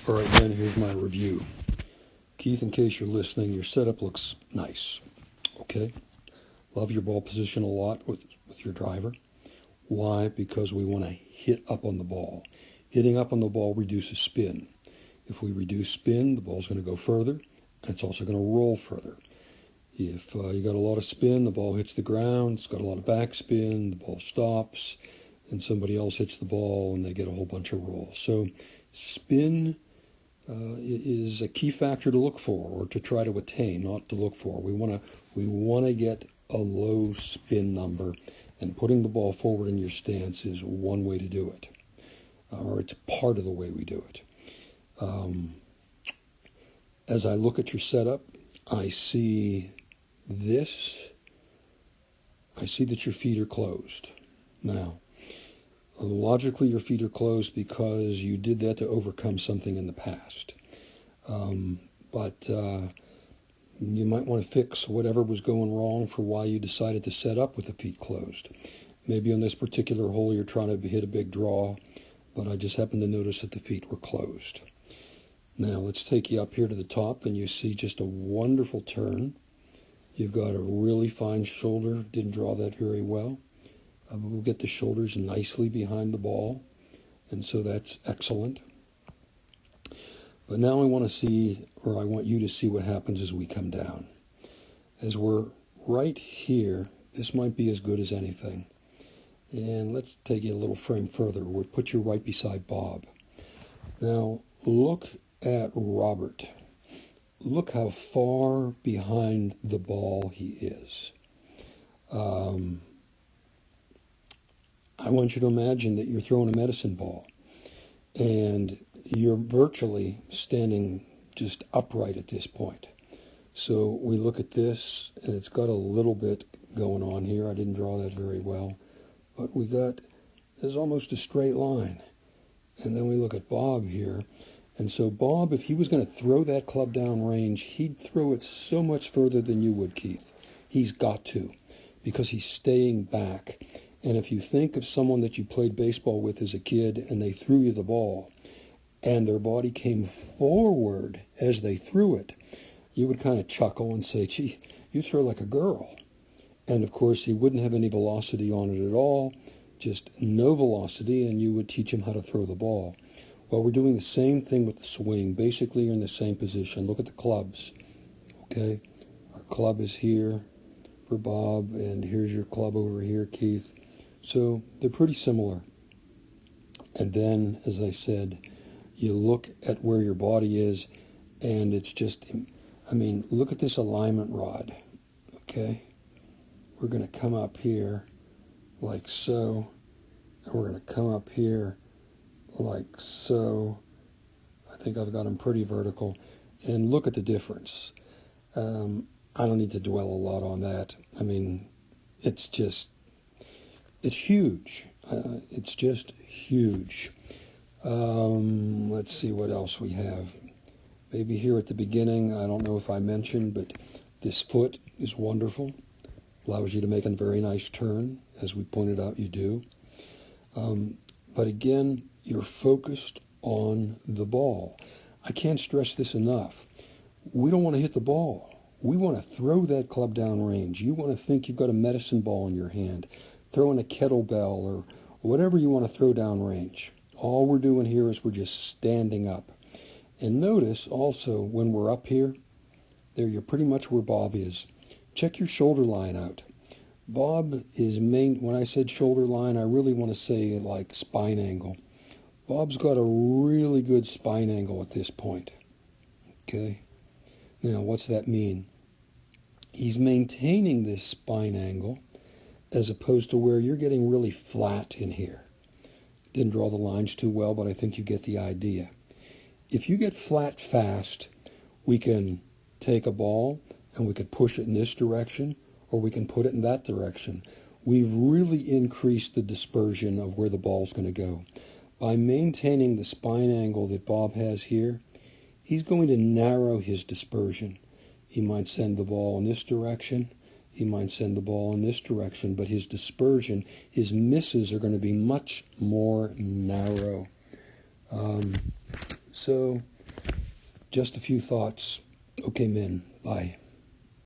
All right, then, here's my review. Keith, in case you're listening, your setup looks nice. Okay? Love your ball position a lot with your driver. Why? Because we want to hit up on the ball. Hitting up on the ball reduces spin. If we reduce spin, the ball's going to go further, and it's also going to roll further. If you got a lot of spin, the ball hits the ground, it's got a lot of backspin, the ball stops, and somebody else hits the ball, and they get a whole bunch of rolls. So spin is a key factor to look for, or to try to attain, not to look for. We want to get a low spin number, and putting the ball forward in your stance is one way to do it, or it's part of the way we do it. As I look at your setup, I see this. I see that your feet are closed. Now, logically, your feet are closed because you did that to overcome something in the past. But you might want to fix whatever was going wrong for why you decided to set up with the feet closed. Maybe on this particular hole you're trying to hit a big draw, but I just happened to notice that the feet were closed. Now let's take you up here to the top, and you see just a wonderful turn. You've got a really fine shoulder. Didn't draw that very well. We'll get the shoulders nicely behind the ball, and so that's excellent. But now I want to see, or I want you to see what happens as we come down. As we're right here, this might be as good as anything. And let's take it a little frame further. We'll put you right beside Bob. Now look at Robert. Look how far behind the ball he is. I want you to imagine that you're throwing a medicine ball, and you're virtually standing just upright at this point. So we look at this, and it's got a little bit going on here. I didn't draw that very well, but there's almost a straight line. And then we look at Bob here. And so Bob, if he was going to throw that club down range, he'd throw it so much further than you would, Keith. He's got to, because he's staying back. And if you think of someone that you played baseball with as a kid, and they threw you the ball, and their body came forward as they threw it, you would kind of chuckle and say, gee, you throw like a girl. And of course, he wouldn't have any velocity on it at all, just no velocity, and you would teach him how to throw the ball. Well, we're doing the same thing with the swing. Basically, you're in the same position. Look at the clubs, okay? Our club is here for Bob, and here's your club over here, Keith. So they're pretty similar. And then, as I said, you look at where your body is, and it's just, look at this alignment rod, okay? We're going to come up here like so, and we're going to come up here like so. I think I've got them pretty vertical. And look at the difference. I don't need to dwell a lot on that. It's huge. It's just huge. Let's see what else we have. Maybe here at the beginning, I don't know if I mentioned, but this foot is wonderful. Allows you to make a very nice turn, as we pointed out you do. But again, you're focused on the ball. I can't stress this enough. We don't want to hit the ball. We want to throw that club down range. You want to think you've got a medicine ball in your hand, throwing a kettlebell or whatever you want to throw down range. All we're doing here is we're just standing up. And notice also when we're up here, there you're pretty much where Bob is. Check your shoulder line out. Bob is when I said shoulder line, I really want to say like spine angle. Bob's got a really good spine angle at this point. Okay? Now, what's that mean? He's maintaining this spine angle as opposed to where you're getting really flat in here. Didn't draw the lines too well, but I think you get the idea. If you get flat fast, we can take a ball and we could push it in this direction, or we can put it in that direction. We've really increased the dispersion of where the ball's going to go. By maintaining the spine angle that Bob has here, he's going to narrow his dispersion. He might send the ball in this direction. He might send the ball in this direction, but his dispersion, his misses are going to be much more narrow. So just a few thoughts. Okay, men. Bye.